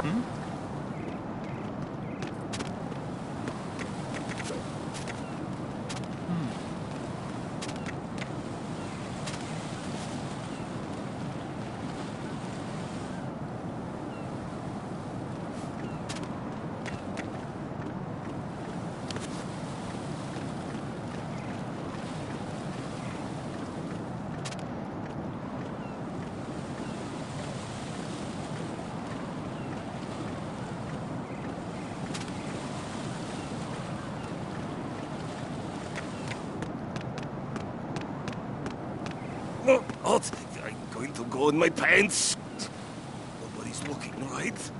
Hmm? Oh, God, I'm going to go in my pants. Nobody's looking, right?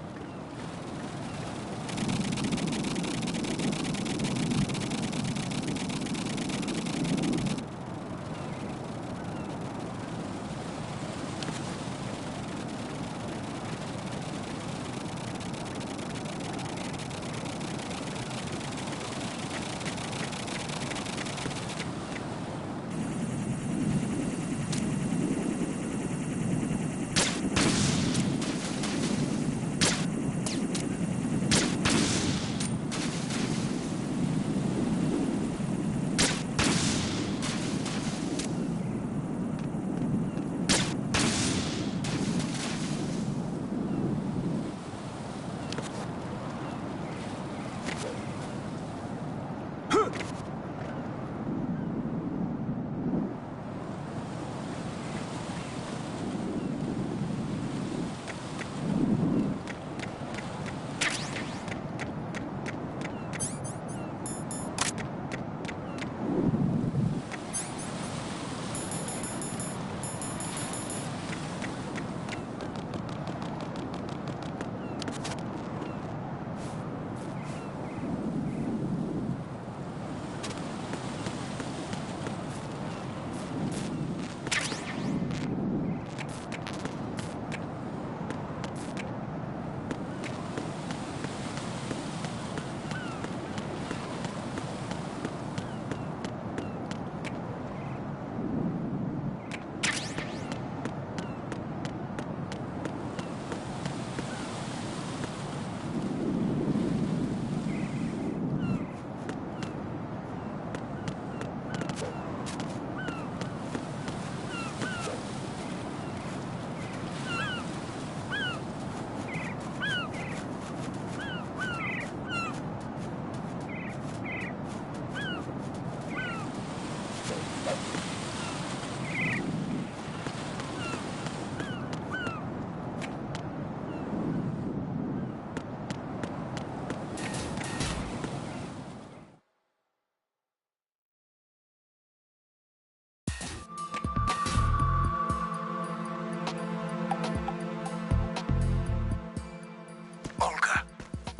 Olga,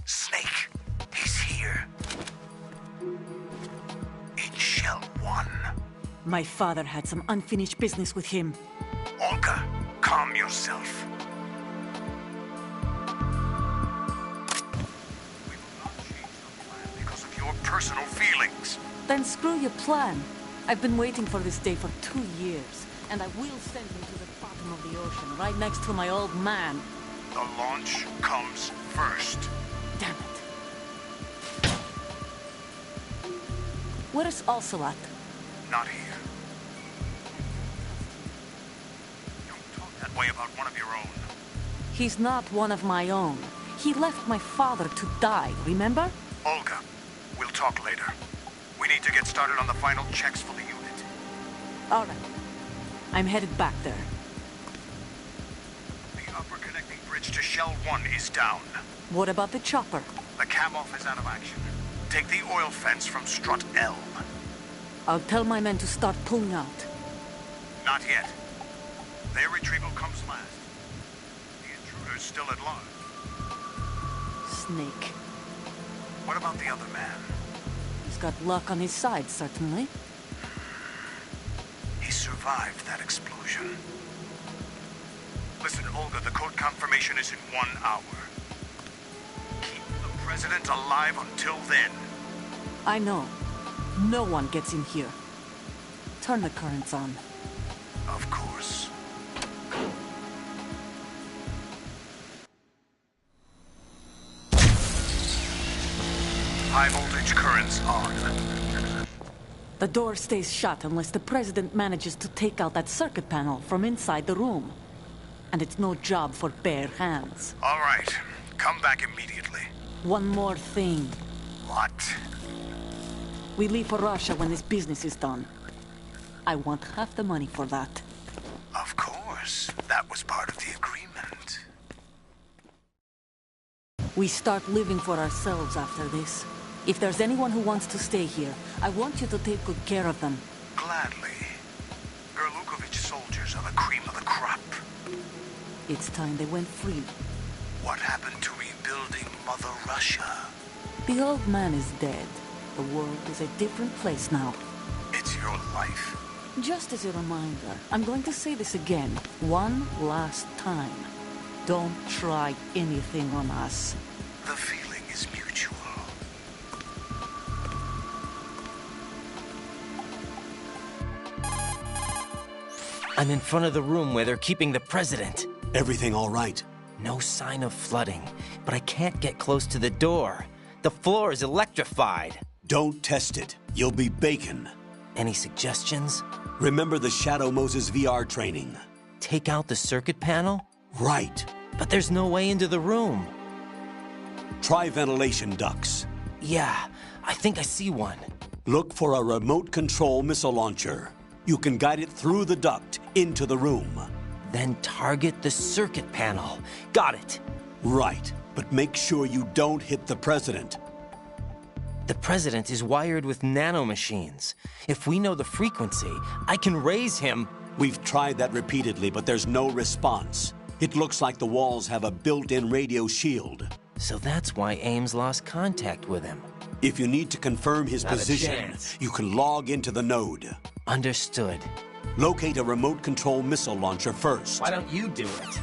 Snake, he's here. In Shell 1. My father had some unfinished business with him. Olga, calm yourself. We will not change the plan because of your personal feelings. Then screw your plan. I've been waiting for this day for 2 years, and I will send him to the bottom of the ocean, right next to my old man. The launch comes first. Damn it. Where is Ocelot? Not here. Don't talk that way about one of your own. He's not one of my own. He left my father to die, remember? Olga, we'll talk later. We need to get started on the final checks for the unit. All right. I'm headed back there. The upper connecting bridge to Shell 1 is down. What about the chopper? The cam-off is out of action. Take the oil fence from strut L. I'll tell my men to start pulling out. Not yet. Their retrieval comes last. The intruder's still at large. Snake. What about the other man? He's got luck on his side, certainly. He survived that explosion. Listen, Olga, the code confirmation is in 1 hour. Keep the president alive until then. I know. No one gets in here. Turn the currents on. Of course. High voltage currents on. The door stays shut unless the President manages to take out that circuit panel from inside the room. And it's no job for bare hands. All right. Come back immediately. One more thing. What? We leave for Russia when this business is done. I want half the money for that. Of course. That was part of the agreement. We start living for ourselves after this. If there's anyone who wants to stay here, I want you to take good care of them. Gladly. Gerlukovich soldiers are the cream of the crop. It's time they went free. What happened to rebuilding Mother Russia? The old man is dead. The world is a different place now. It's your life. Just as a reminder, I'm going to say this again, one last time. Don't try anything on us. The feeling is mutual. I'm in front of the room where they're keeping the president. Everything all right? No sign of flooding, but I can't get close to the door. The floor is electrified. Don't test it. You'll be bacon. Any suggestions? Remember the Shadow Moses VR training? Take out the circuit panel? Right. But there's no way into the room. Try ventilation ducts. Yeah, I think I see one. Look for a remote control missile launcher. You can guide it through the duct into the room. Then target the circuit panel. Got it. Right, but make sure you don't hit the president. The president is wired with nanomachines. If we know the frequency, I can raise him. We've tried that repeatedly, but there's no response. It looks like the walls have a built-in radio shield. So that's why Ames lost contact with him. If you need to confirm his Not a position, chance. you can log into the node. Understood. Locate a remote control missile launcher first. Why don't you do it?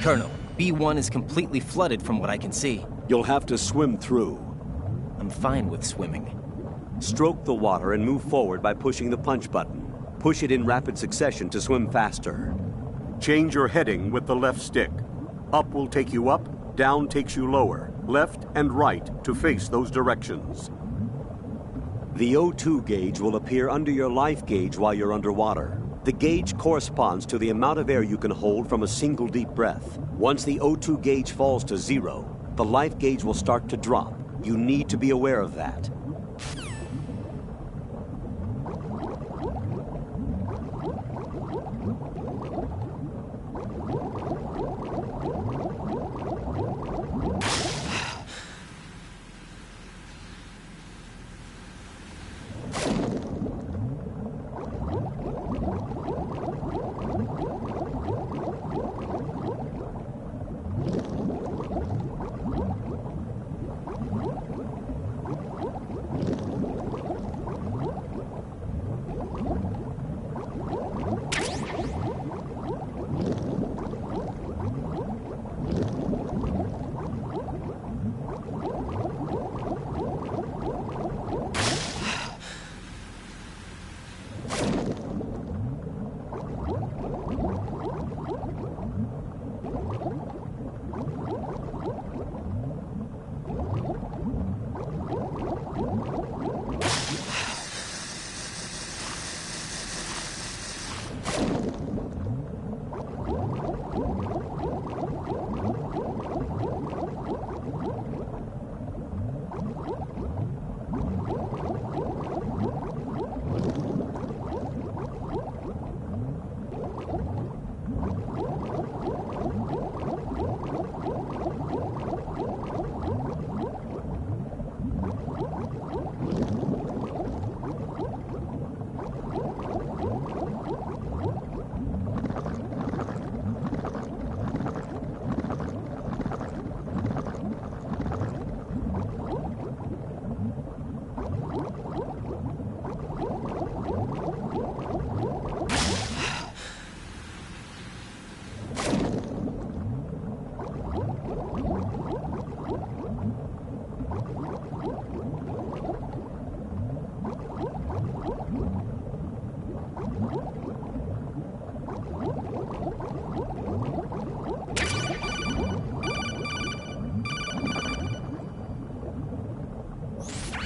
Colonel, B1 is completely flooded from what I can see. You'll have to swim through. I'm fine with swimming. Stroke the water and move forward by pushing the punch button. Push it in rapid succession to swim faster. Change your heading with the left stick. Up will take you up, down takes you lower, left and right to face those directions. The O2 gauge will appear under your life gauge while you're underwater. The gauge corresponds to the amount of air you can hold from a single deep breath. Once the O2 gauge falls to 0, the life gauge will start to drop. You need to be aware of that.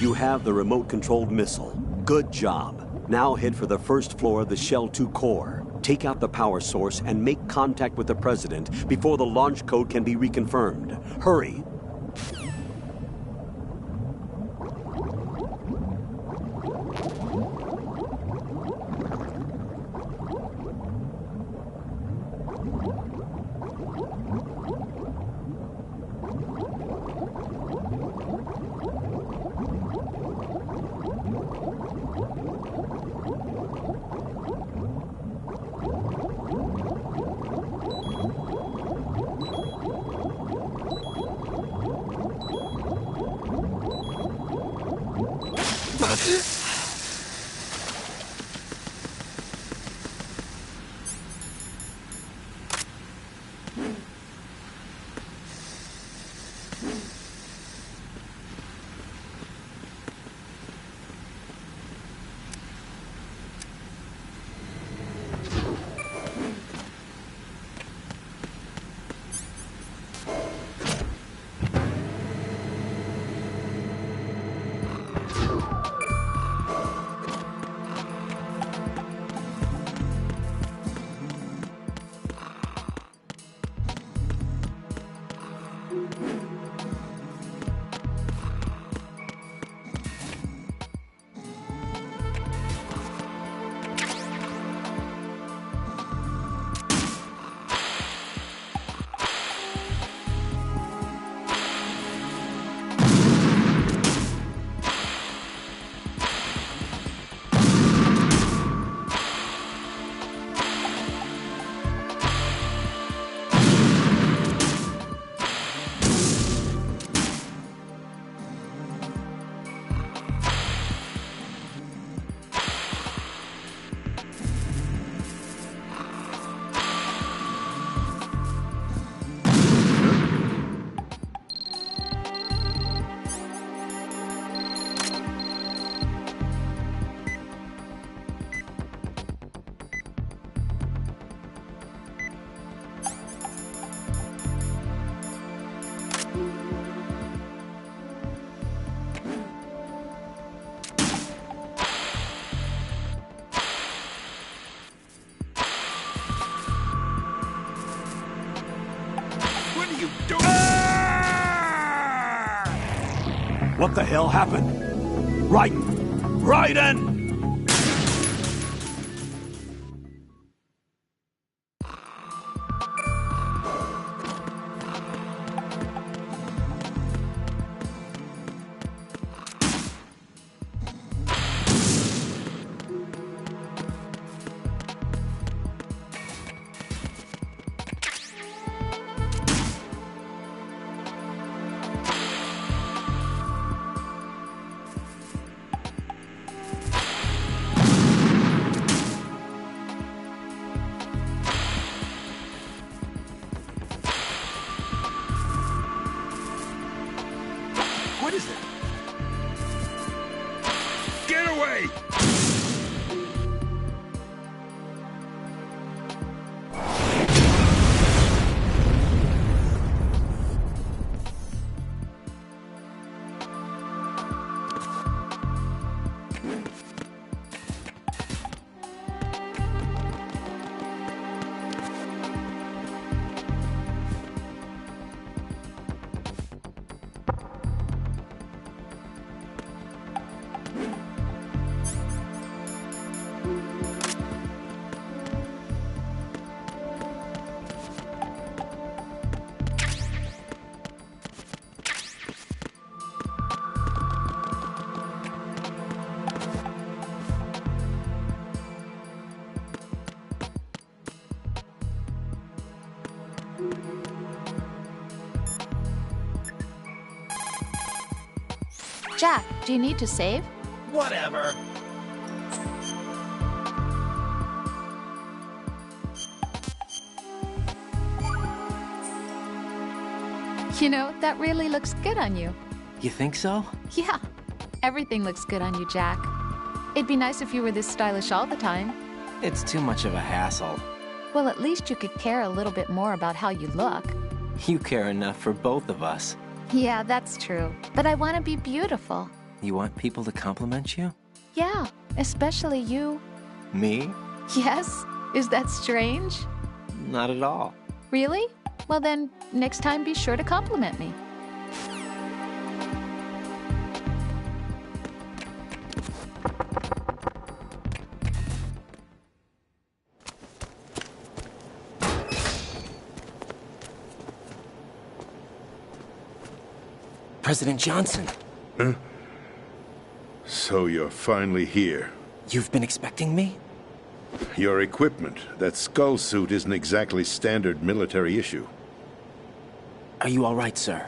You have the remote-controlled missile. Good job. Now head for the first floor of the Shell 2 core. Take out the power source and make contact with the President before the launch code can be reconfirmed. Hurry! What the hell happened? Raiden! Raiden! What is that? Get away! Jack, do you need to save? Whatever. You know, that really looks good on you. You think so? Yeah, everything looks good on you, Jack. It'd be nice if you were this stylish all the time. It's too much of a hassle. Well, at least you could care a little bit more about how you look. You care enough for both of us. Yeah, that's true. But I want to be beautiful. You want people to compliment you? Yeah, especially you. Me? Yes? Is that strange? Not at all. Really? Well then, next time be sure to compliment me. President Johnson. Huh? So you're finally here. You've been expecting me? Your equipment, that skull suit isn't exactly standard military issue. Are you all right, sir?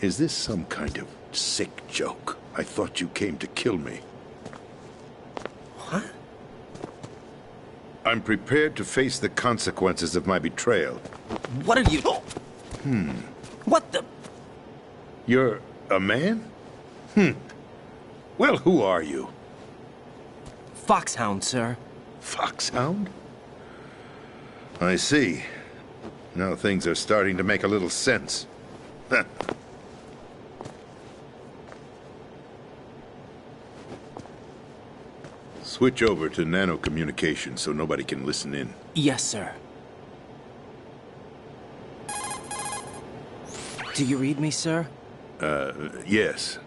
Is this some kind of sick joke? I thought you came to kill me. What? I'm prepared to face the consequences of my betrayal. What are you... What the... You're a man? Well, who are you? Foxhound, sir. Foxhound? I see. Now things are starting to make a little sense. Switch over to nano-communication so nobody can listen in. Yes, sir. Do you read me, sir? Yes.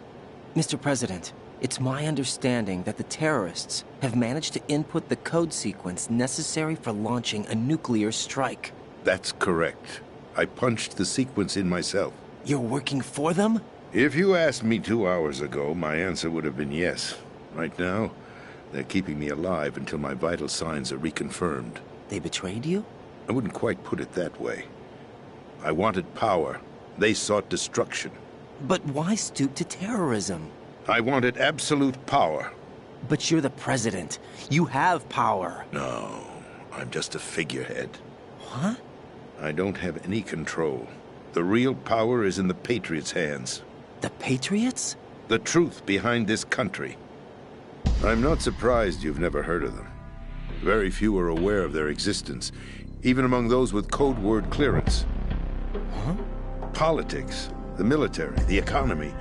Mr. President, it's my understanding that the terrorists have managed to input the code sequence necessary for launching a nuclear strike. That's correct. I punched the sequence in myself. You're working for them? If you asked me 2 hours ago, my answer would have been yes. Right now, they're keeping me alive until my vital signs are reconfirmed. They betrayed you? I wouldn't quite put it that way. I wanted power. They sought destruction. But why stoop to terrorism? I wanted absolute power. But you're the president. You have power. No, I'm just a figurehead. What? I don't have any control. The real power is in the Patriots' hands. The Patriots? The truth behind this country. I'm not surprised you've never heard of them. Very few are aware of their existence, even among those with code word clearance. Huh? Politics, the military, the economy,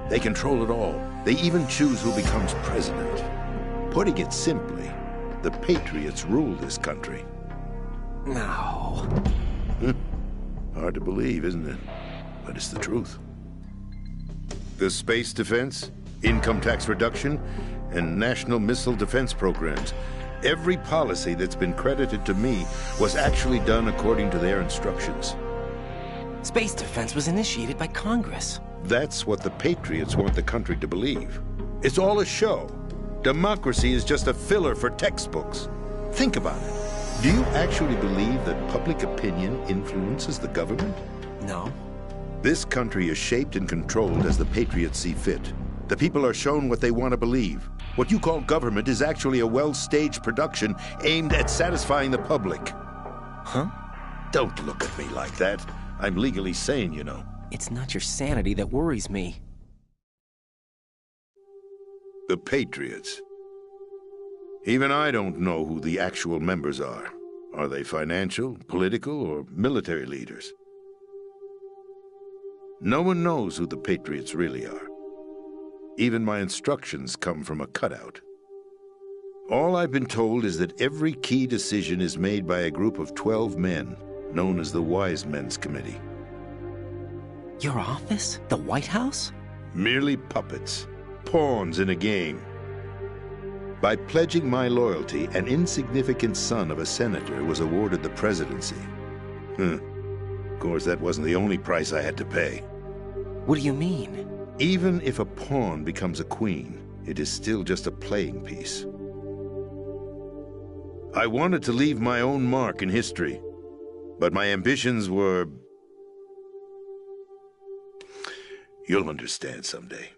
they control it all. They even choose who becomes president. Putting it simply, the Patriots rule this country. No. Hard to believe, isn't it? But it's the truth. the space defense, income tax reduction, and national missile defense programs. Every policy that's been credited to me was actually done according to their instructions. Space defense was initiated by Congress. That's what the Patriots want the country to believe. It's all a show. Democracy is just a filler for textbooks. Think about it. Do you actually believe that public opinion influences the government? No. This country is shaped and controlled as the Patriots see fit. The people are shown what they want to believe. What you call government is actually a well-staged production aimed at satisfying the public. Huh? Don't look at me like that. I'm legally sane, you know. It's not your sanity that worries me. The Patriots. Even I don't know who the actual members are. Are they financial, political, or military leaders? No one knows who the Patriots really are. Even my instructions come from a cutout. All I've been told is that every key decision is made by a group of 12 men, known as the Wise Men's Committee. Your office? The White House? Merely puppets, pawns in a game. By pledging my loyalty, an insignificant son of a senator was awarded the presidency. Of course, that wasn't the only price I had to pay. What do you mean? Even if a pawn becomes a queen, it is still just a playing piece. I wanted to leave my own mark in history, but my ambitions were... You'll understand someday.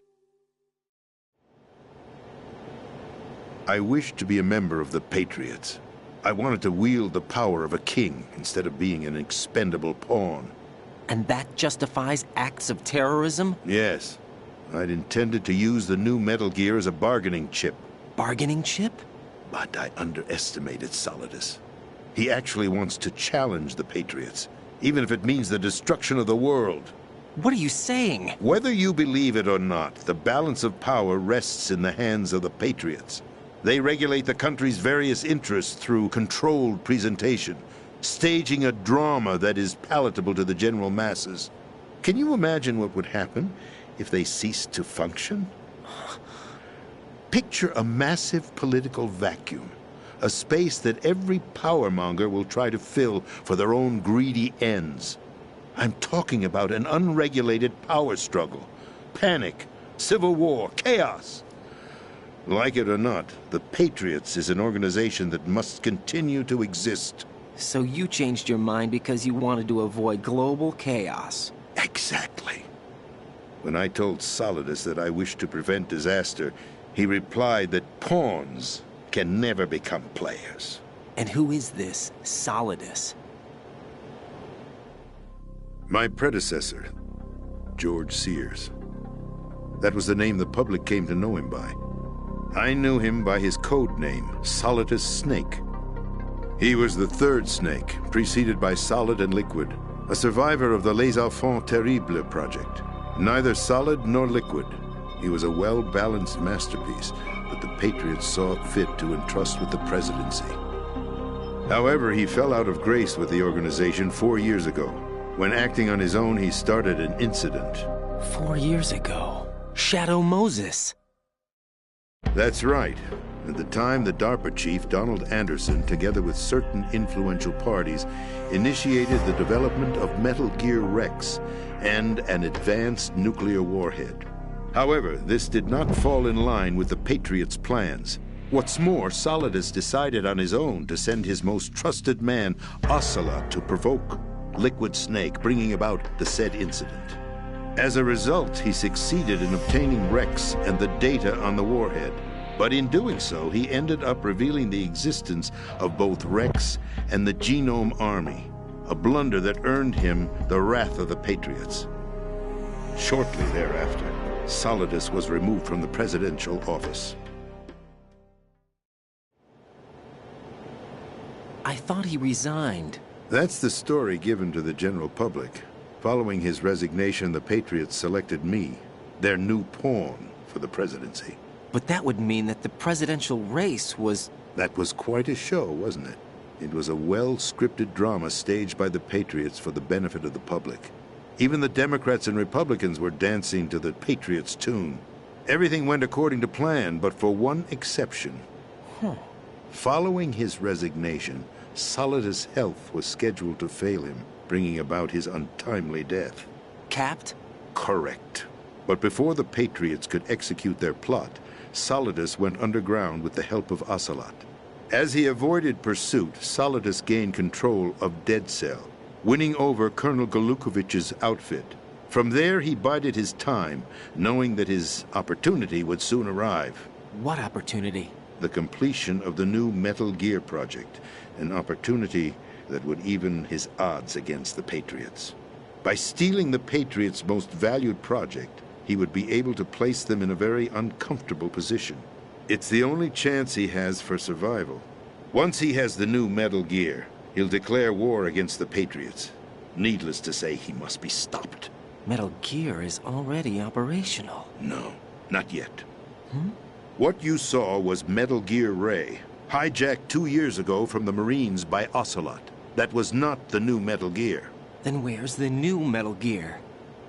I wished to be a member of the Patriots. I wanted to wield the power of a king instead of being an expendable pawn. And that justifies acts of terrorism? Yes. I'd intended to use the new Metal Gear as a bargaining chip. Bargaining chip? But I underestimated Solidus. He actually wants to challenge the Patriots, even if it means the destruction of the world. What are you saying? Whether you believe it or not, the balance of power rests in the hands of the Patriots. They regulate the country's various interests through controlled presentation, staging a drama that is palatable to the general masses. Can you imagine what would happen if they ceased to function? Picture a massive political vacuum, a space that every powermonger will try to fill for their own greedy ends. I'm talking about an unregulated power struggle, panic, civil war, chaos. Like it or not, the Patriots is an organization that must continue to exist. So you changed your mind because you wanted to avoid global chaos. Exactly. When I told Solidus that I wished to prevent disaster, he replied that pawns can never become players. And who is this Solidus? My predecessor, George Sears. That was the name the public came to know him by. I knew him by his code name, Solidus Snake. He was the third Snake, preceded by Solid and Liquid, a survivor of the Les Enfants Terribles project. Neither solid nor liquid. He was a well-balanced masterpiece that the Patriots saw fit to entrust with the presidency. However, he fell out of grace with the organization 4 years ago. When acting on his own, he started an incident. 4 years ago. Shadow Moses. That's right. At the time, the DARPA chief, Donald Anderson, together with certain influential parties, initiated the development of Metal Gear Rex and an advanced nuclear warhead. However, this did not fall in line with the Patriots' plans. What's more, Solidus decided on his own to send his most trusted man, Ocelot, to provoke Liquid Snake, bringing about the said incident. As a result, he succeeded in obtaining Rex and the data on the warhead. But in doing so, he ended up revealing the existence of both Rex and the Genome Army, a blunder that earned him the wrath of the Patriots. Shortly thereafter, Solidus was removed from the presidential office. I thought he resigned. That's the story given to the general public. Following his resignation, the Patriots selected me, their new pawn, for the presidency. But that would mean that the presidential race was... That was quite a show, wasn't it? It was a well-scripted drama staged by the Patriots for the benefit of the public. Even the Democrats and Republicans were dancing to the Patriots' tune. Everything went according to plan, but for one exception. Following his resignation, Solidus' health was scheduled to fail him, bringing about his untimely death. Capped? Correct. But before the Patriots could execute their plot, Solidus went underground with the help of Ocelot. As he avoided pursuit, Solidus gained control of Dead Cell, winning over Colonel Golukovich's outfit. From there, he bided his time, knowing that his opportunity would soon arrive. What opportunity? The completion of the new Metal Gear project, an opportunity that would even his odds against the Patriots. By stealing the Patriots' most valued project, he would be able to place them in a very uncomfortable position. It's the only chance he has for survival. Once he has the new Metal Gear, he'll declare war against the Patriots. Needless to say, he must be stopped. Metal Gear is already operational. No, not yet. What you saw was Metal Gear Ray, hijacked 2 years ago from the Marines by Ocelot. That was not the new Metal Gear. Then where's the new Metal Gear?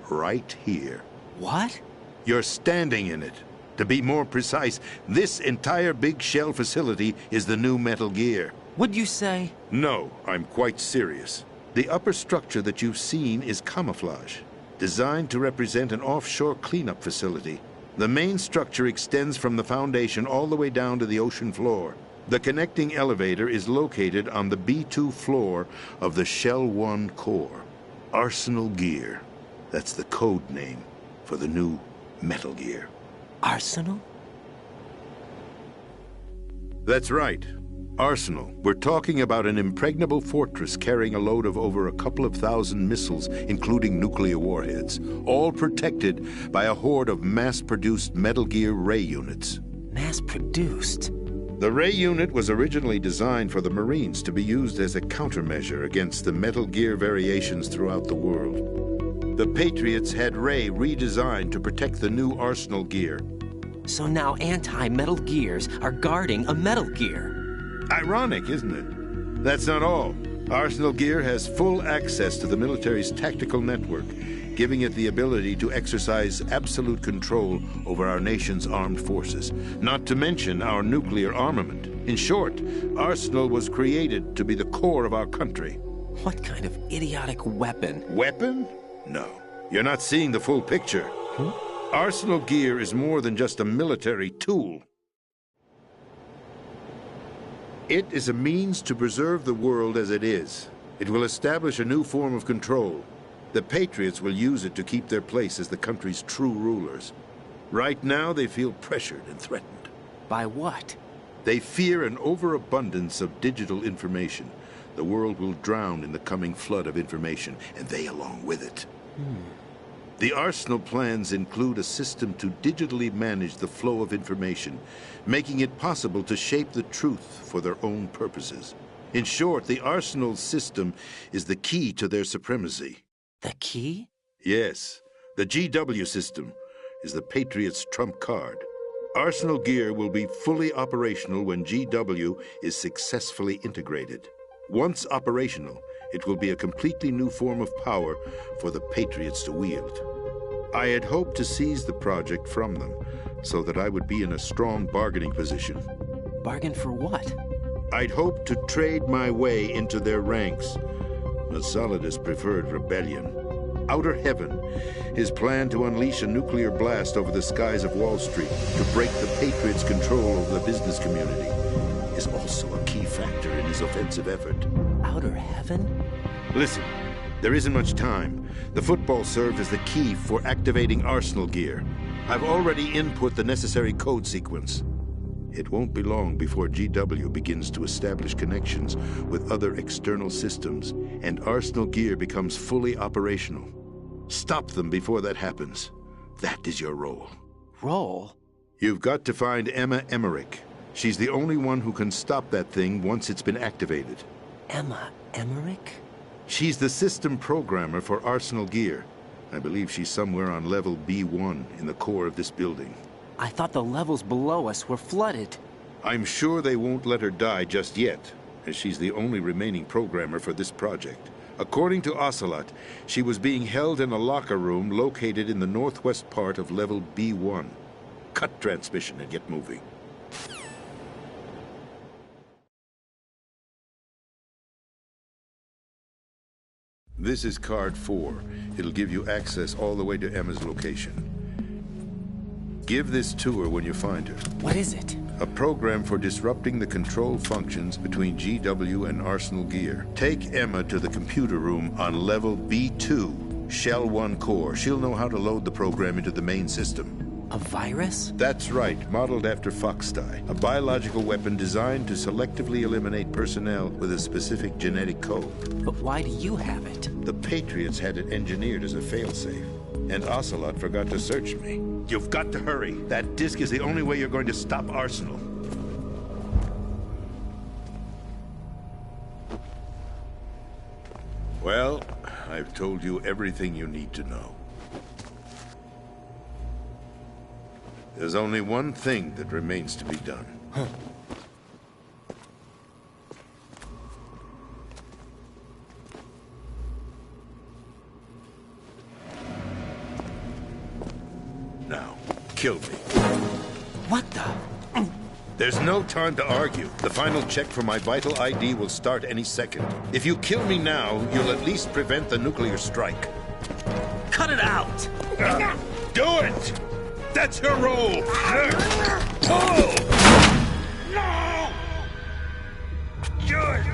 Right here. What? You're standing in it. To be more precise, this entire big shell facility is the new Metal Gear. What'd you say? No, I'm quite serious. The upper structure that you've seen is camouflage, designed to represent an offshore cleanup facility. The main structure extends from the foundation all the way down to the ocean floor. The connecting elevator is located on the B2 floor of the Shell 1 core. Arsenal Gear. That's the code name for the new Metal Gear. Arsenal? That's right. Arsenal. We're talking about an impregnable fortress carrying a load of over a couple of thousand missiles, including nuclear warheads, all protected by a horde of mass-produced Metal Gear Ray units. Mass-produced? The Ray unit was originally designed for the Marines to be used as a countermeasure against the Metal Gear variations throughout the world. The Patriots had Ray redesigned to protect the new Arsenal Gear. So now anti-Metal Gears are guarding a Metal Gear. Ironic, isn't it? That's not all. Arsenal Gear has full access to the military's tactical network, giving it the ability to exercise absolute control over our nation's armed forces, not to mention our nuclear armament. In short, Arsenal was created to be the core of our country. What kind of idiotic weapon? Weapon? No. You're not seeing the full picture. Arsenal Gear is more than just a military tool. It is a means to preserve the world as it is. It will establish a new form of control. The Patriots will use it to keep their place as the country's true rulers. Right now, they feel pressured and threatened. By what? They fear an overabundance of digital information. The world will drown in the coming flood of information, and they along with it. The Arsenal plans include a system to digitally manage the flow of information, making it possible to shape the truth for their own purposes. In short, the Arsenal system is the key to their supremacy. The key? Yes, the GW system is the Patriots' trump card. Arsenal Gear will be fully operational when GW is successfully integrated. Once operational, it will be a completely new form of power for the Patriots to wield. I had hoped to seize the project from them, so that I would be in a strong bargaining position. Bargain for what? I'd hoped to trade my way into their ranks, but Solidus preferred rebellion. Outer Heaven, his plan to unleash a nuclear blast over the skies of Wall Street to break the Patriots' control over the business community, is also a key factor in his offensive effort. Outer Heaven? Listen, there isn't much time. The football served as the key for activating Arsenal Gear. I've already input the necessary code sequence. It won't be long before GW begins to establish connections with other external systems, and Arsenal Gear becomes fully operational. Stop them before that happens. That is your role. Role? You've got to find Emma Emmerich. She's the only one who can stop that thing once it's been activated. Emma Emmerich? She's the system programmer for Arsenal Gear. I believe she's somewhere on level B1 in the core of this building. I thought the levels below us were flooded. I'm sure they won't let her die just yet, as she's the only remaining programmer for this project. According to Ocelot, she was being held in a locker room located in the northwest part of level B1. Cut transmission and get moving. This is card 4. It'll give you access all the way to Emma's location. Give this to her when you find her. What is it? A program for disrupting the control functions between GW and Arsenal Gear. Take Emma to the computer room on level B2, Shell 1 core. She'll know how to load the program into the main system. A virus? That's right, modeled after Foxdie, a biological weapon designed to selectively eliminate personnel with a specific genetic code. But why do you have it? The Patriots had it engineered as a failsafe, and Ocelot forgot to search me. You've got to hurry. That disk is the only way you're going to stop Arsenal. Well, I've told you everything you need to know. There's only one thing that remains to be done. Huh. Now, kill me. What the? There's no time to argue. The final check for my vital ID will start any second. If you kill me now, you'll at least prevent the nuclear strike. Cut it out! Do it! That's your role! Pull! No! Do it!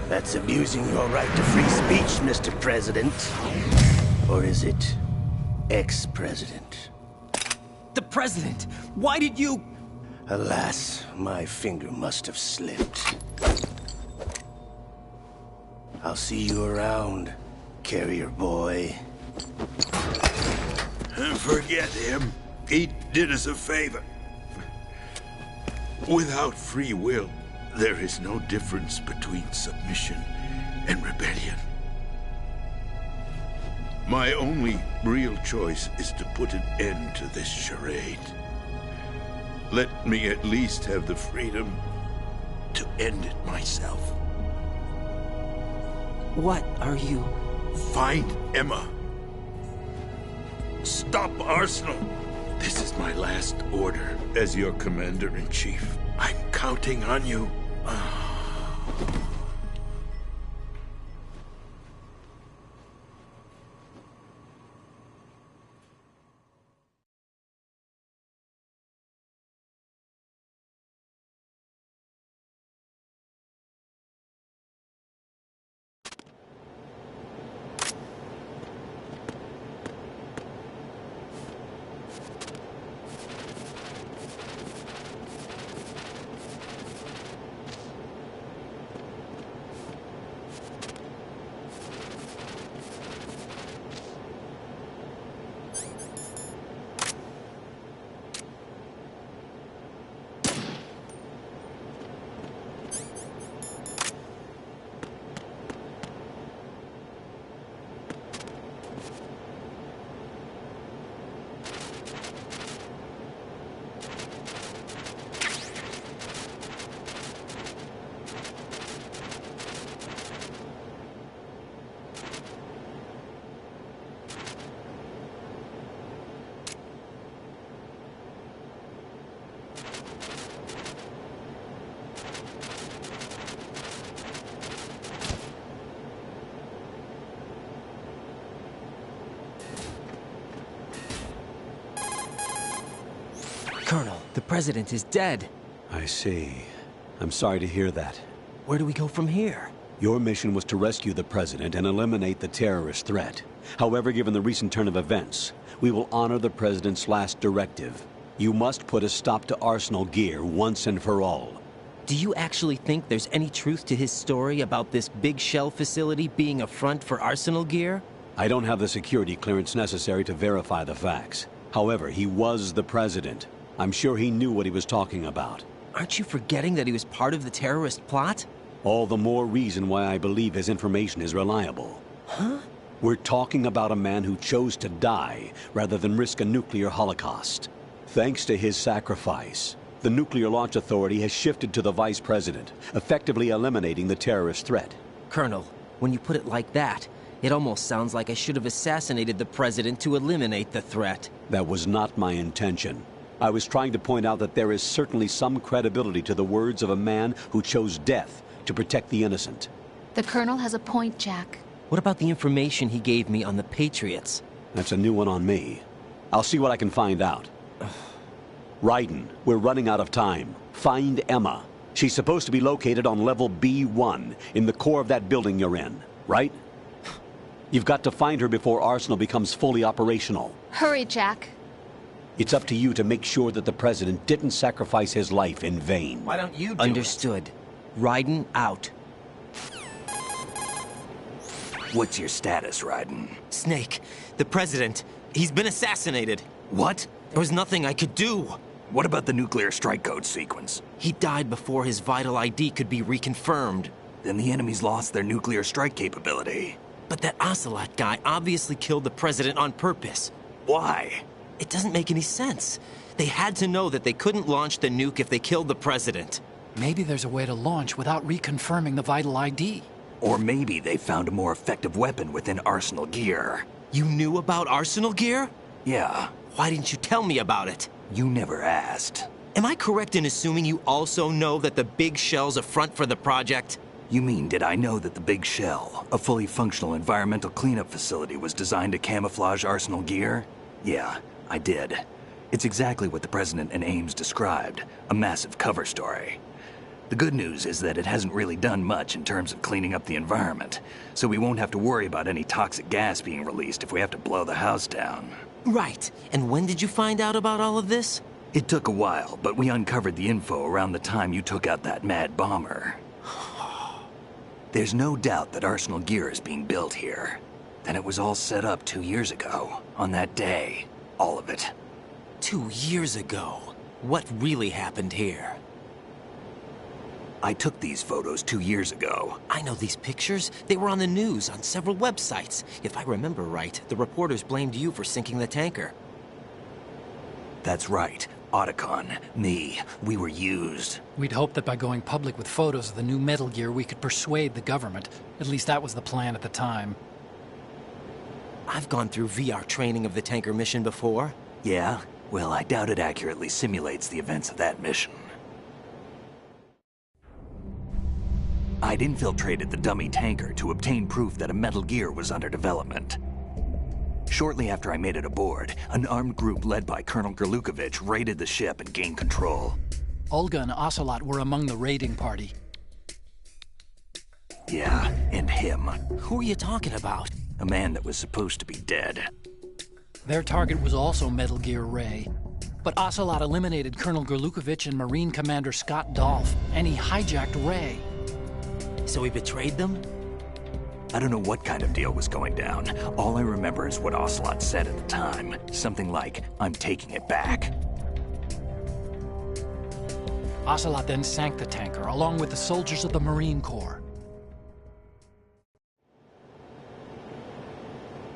That's abusing your right to free speech, Mr. President. Or is it ex-president? The president! Why did you... Alas, my finger must have slipped. I'll see you around, carrier boy. Forget him. He did us a favor. Without free will, there is no difference between submission and rebellion. My only real choice is to put an end to this charade. Let me at least have the freedom to end it myself. What are you... Find Emma. Stop Arsenal. This is my last order as your commander-in-chief. I'm counting on you. Colonel, the president is dead. I see. I'm sorry to hear that. Where do we go from here? Your mission was to rescue the president and eliminate the terrorist threat. However, given the recent turn of events, we will honor the president's last directive. You must put a stop to Arsenal Gear once and for all. Do you actually think there's any truth to his story about this big shell facility being a front for Arsenal Gear? I don't have the security clearance necessary to verify the facts. However, he was the president. I'm sure he knew what he was talking about. Aren't you forgetting that he was part of the terrorist plot? All the more reason why I believe his information is reliable. Huh? We're talking about a man who chose to die rather than risk a nuclear holocaust. Thanks to his sacrifice, The Nuclear Launch Authority has shifted to the Vice President, effectively eliminating the terrorist threat. Colonel, when you put it like that, it almost sounds like I should have assassinated the President to eliminate the threat. That was not my intention. I was trying to point out that there is certainly some credibility to the words of a man who chose death to protect the innocent. The Colonel has a point, Jack. What about the information he gave me on the Patriots? That's a new one on me. I'll see what I can find out. Raiden, we're running out of time. Find Emma. She's supposed to be located on level B1, in the core of that building you're in, right? You've got to find her before Arsenal becomes fully operational. Hurry, Jack. It's up to you to make sure that the President didn't sacrifice his life in vain. Why don't you do Understood. Raiden out. What's your status, Raiden? Snake, the President, he's been assassinated. What? There was nothing I could do. What about the nuclear strike code sequence? He died before his vital ID could be reconfirmed. Then the enemy's lost their nuclear strike capability. But that Ocelot guy obviously killed the President on purpose. Why? It doesn't make any sense. They had to know that they couldn't launch the nuke if they killed the President. Maybe there's a way to launch without reconfirming the vital ID. Or maybe they found a more effective weapon within Arsenal gear. You knew about Arsenal gear? Yeah, Why didn't you tell me about it? you never asked. Am I correct in assuming you also know that the big shell's a front for the project? You mean, did I know that the Big Shell, a fully functional environmental cleanup facility, was designed to camouflage Arsenal gear? Yeah, I did. It's exactly what the President and Ames described, a massive cover story. The good news is that it hasn't really done much in terms of cleaning up the environment, so we won't have to worry about any toxic gas being released if we have to blow the house down. Right. And when did you find out about all of this? It took a while, but we uncovered the info around the time you took out that mad bomber. There's no doubt that Arsenal gear is being built here. Then it was all set up 2 years ago, on that day. All of it. 2 years ago. What really happened here? I took these photos 2 years ago. I know these pictures. They were on the news on several websites. If I remember right, the reporters blamed you for sinking the tanker. That's right. Otacon, me, we were used. We'd hoped that by going public with photos of the new Metal Gear, we could persuade the government. At least that was the plan at the time. I've gone through VR training of the tanker mission before. Yeah? Well, I doubt it accurately simulates the events of that mission. I'd infiltrated the dummy tanker to obtain proof that a Metal Gear was under development. Shortly after I made it aboard, an armed group led by Colonel Gerlukovich raided the ship and gained control. Olga and Ocelot were among the raiding party. Yeah, and him. Who are you talking about? A man that was supposed to be dead. Their target was also Metal Gear Ray. But Ocelot eliminated Colonel Gerlukovich and Marine Commander Scott Dolph, and he hijacked Ray. So he betrayed them? I don't know what kind of deal was going down. All I remember is what Ocelot said at the time. Something like, "I'm taking it back." Ocelot then sank the tanker, along with the soldiers of the Marine Corps.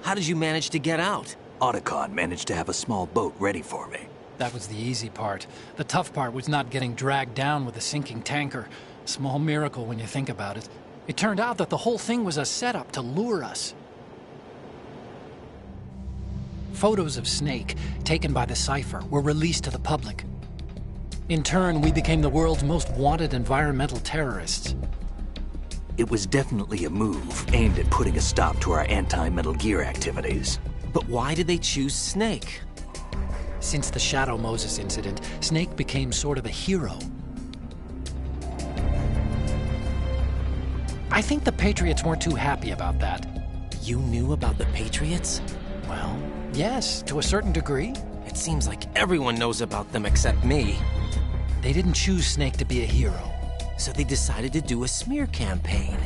How did you manage to get out? Otacon managed to have a small boat ready for me. That was the easy part. The tough part was not getting dragged down with a sinking tanker. Small miracle when you think about it. It turned out that the whole thing was a setup to lure us. Photos of Snake, taken by the Cypher, were released to the public. In turn, we became the world's most wanted environmental terrorists. It was definitely a move aimed at putting a stop to our anti-Metal Gear activities. But why did they choose Snake? Since the Shadow Moses incident, Snake became sort of a hero. I think the Patriots weren't too happy about that. You knew about the Patriots? Well, yes, to a certain degree. It seems like everyone knows about them except me. They didn't choose Snake to be a hero. So they decided to do a smear campaign.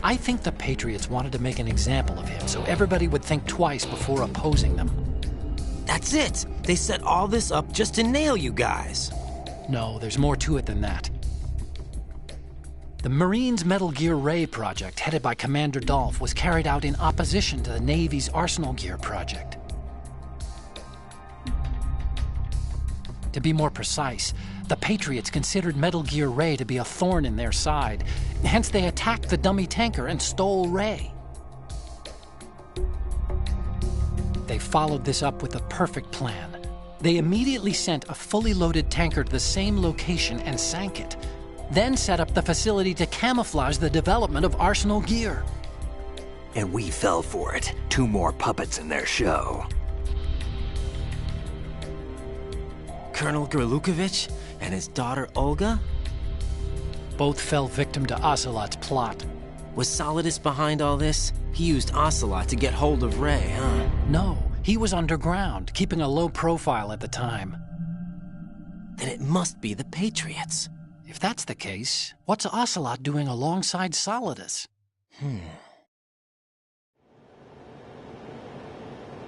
I think the Patriots wanted to make an example of him so everybody would think twice before opposing them. That's it! They set all this up just to nail you guys. No, there's more to it than that. The Marines' Metal Gear Ray project, headed by Commander Dolph, was carried out in opposition to the Navy's Arsenal Gear project. To be more precise, The Patriots considered Metal Gear Ray to be a thorn in their side. Hence, they attacked the dummy tanker and stole Ray. They followed this up with a perfect plan. They immediately sent a fully loaded tanker to the same location and sank it. Then set up the facility to camouflage the development of Arsenal gear. And we fell for it. 2 more puppets in their show. Colonel Gerlukovich and his daughter Olga? Both fell victim to Ocelot's plot. Was Solidus behind all this? He used Ocelot to get hold of Ray, huh? No, he was underground, keeping a low profile at the time. Then it must be the Patriots. If that's the case, what's Ocelot doing alongside Solidus?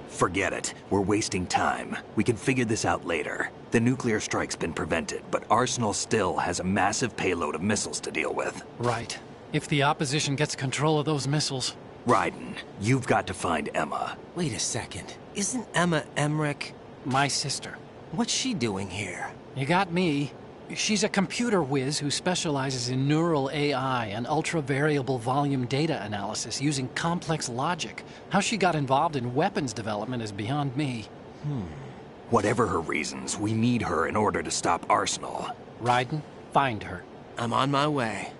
Forget it. We're wasting time. We can figure this out later. The nuclear strike's been prevented, but Arsenal still has a massive payload of missiles to deal with. Right. If the opposition gets control of those missiles... Raiden, you've got to find Emma. Wait a second. Isn't Emma Emmerich? My sister. What's she doing here? You got me. She's a computer whiz who specializes in neural AI and ultra-variable volume data analysis using complex logic. How she got involved in weapons development is beyond me. Whatever her reasons, we need her in order to stop Arsenal. Raiden, find her. I'm on my way.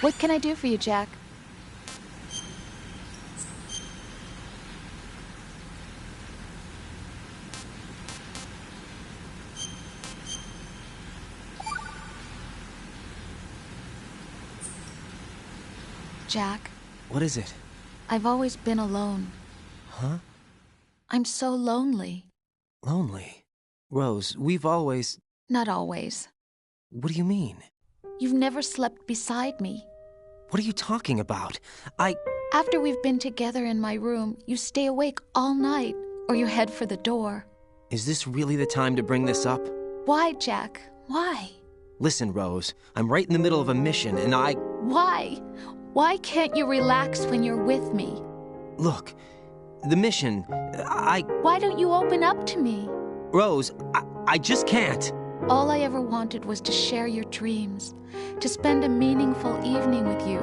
What can I do for you, Jack? Jack. What is it? I've always been alone. Huh? I'm so lonely. Lonely? Rose, we've always... Not always. What do you mean? You've never slept beside me. What are you talking about? After we've been together in my room, you stay awake all night, or you head for the door. Is this really the time to bring this up? Why, Jack? Why? Listen, Rose, I'm right in the middle of a mission, and Why? Why can't you relax when you're with me? Look, the mission, Why don't you open up to me? Rose, I just can't. All I ever wanted was to share your dreams, to spend a meaningful evening with you.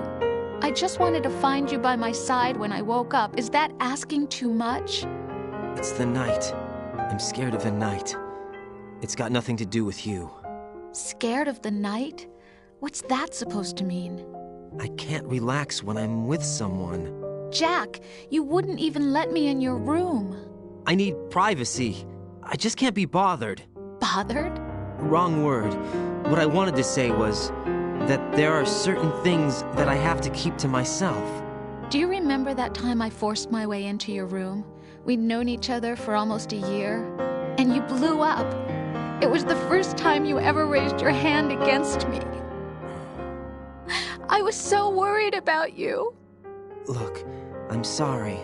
I just wanted to find you by my side when I woke up. Is that asking too much? It's the night. I'm scared of the night. It's got nothing to do with you. Scared of the night? What's that supposed to mean? I can't relax when I'm with someone. Jack, you wouldn't even let me in your room. I need privacy. I just can't be bothered. Bothered? Wrong word. What I wanted to say was that there are certain things that I have to keep to myself. Do you remember that time I forced my way into your room? We'd known each other for almost a year, and you blew up. It was the first time you ever raised your hand against me. I was so worried about you. Look, I'm sorry.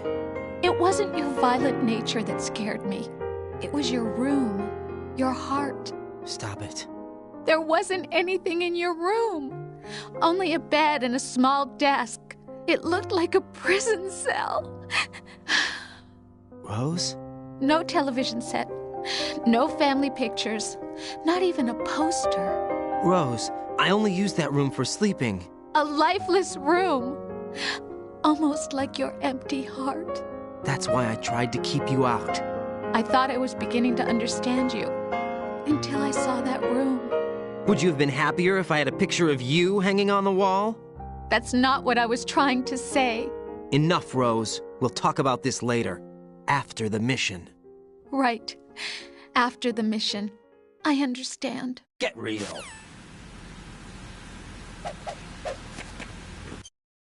It wasn't your violent nature that scared me. It was your room, your heart. Stop it. There wasn't anything in your room. Only a bed and a small desk. It looked like a prison cell. Rose? No television set. No family pictures. Not even a poster. Rose, I only use that room for sleeping. A lifeless room. Almost like your empty heart. That's why I tried to keep you out. I thought I was beginning to understand you. Until I saw that room. Would you have been happier if I had a picture of you hanging on the wall? That's not what I was trying to say. Enough, Rose. We'll talk about this later. After the mission. Right. After the mission. I understand. Get real.